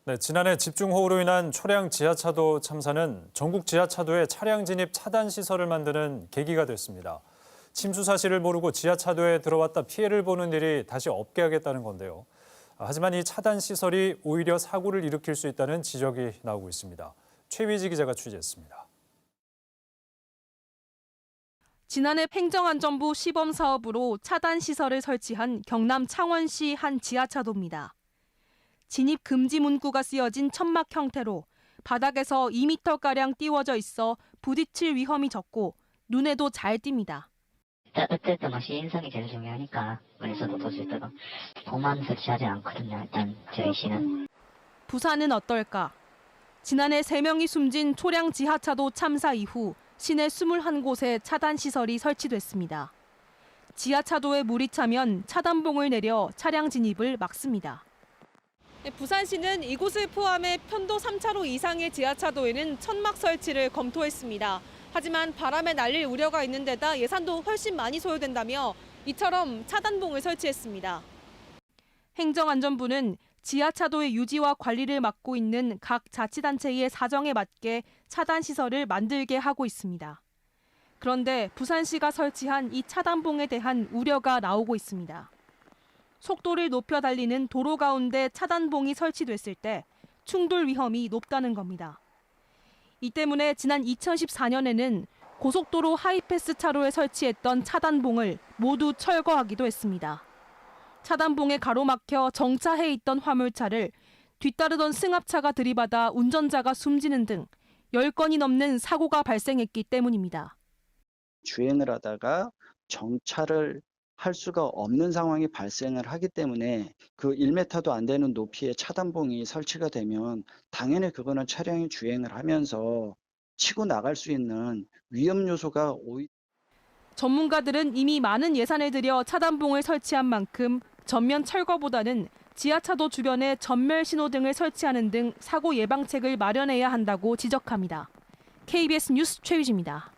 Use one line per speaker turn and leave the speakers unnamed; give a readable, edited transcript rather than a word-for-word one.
네, 지난해 집중호우로 인한 초량 지하차도 참사는 전국 지하차도에 차량 진입 차단 시설을 만드는 계기가 됐습니다. 침수 사실을 모르고 지하차도에 들어왔다 피해를 보는 일이 다시 없게 하겠다는 건데요. 하지만 이 차단 시설이 오히려 사고를 일으킬 수 있다는 지적이 나오고 있습니다. 최위지 기자가 취재했습니다.
지난해 행정안전부 시범 사업으로 차단 시설을 설치한 경남 창원시 한 지하차도입니다. 진입 금지 문구가 쓰여진 천막 형태로 바닥에서 2m가량 띄워져 있어 부딪힐 위험이 적고 눈에도 잘 띕니다.
어쨌든 시인성이 제일 중요하니까 그래서도 볼 수 있도록 공만 설치하지 않거든요. 일단 저희 시는.
부산은 어떨까? 지난해 3명이 숨진 초량 지하차도 참사 이후 시내 21곳에 차단 시설이 설치됐습니다. 지하차도에 물이 차면 차단봉을 내려 차량 진입을 막습니다. 부산시는 이곳을 포함해 편도 3차로 이상의 지하차도에는 천막 설치를 검토했습니다. 하지만 바람에 날릴 우려가 있는 데다 예산도 훨씬 많이 소요된다며 이처럼 차단봉을 설치했습니다. 행정안전부는 지하차도의 유지와 관리를 맡고 있는 각 자치단체의 사정에 맞게 차단 시설을 만들게 하고 있습니다. 그런데 부산시가 설치한 이 차단봉에 대한 우려가 나오고 있습니다. 속도를 높여 달리는 도로 가운데 차단봉이 설치됐을 때 충돌 위험이 높다는 겁니다. 이 때문에 지난 2014년에는 고속도로 하이패스 차로에 설치했던 차단봉을 모두 철거하기도 했습니다. 차단봉에 가로막혀 정차해 있던 화물차를 뒤따르던 승합차가 들이받아 운전자가 숨지는 등 10건이 넘는 사고가 발생했기 때문입니다.
주행을 하다가 정차를 할 수가 없는 상황이 발생을 하기 때문에 그 1m도 안 되는 높이의 차단봉이 설치가 되면 당연히 그거는 차량이 주행을 하면서 치고 나갈 수 있는 위험 요소가
전문가들은 이미 많은 예산을 들여 차단봉을 설치한 만큼 전면 철거보다는 지하차도 주변에 전멸 신호등을 설치하는 등 사고 예방책을 마련해야 한다고 지적합니다. KBS 뉴스 최유지입니다.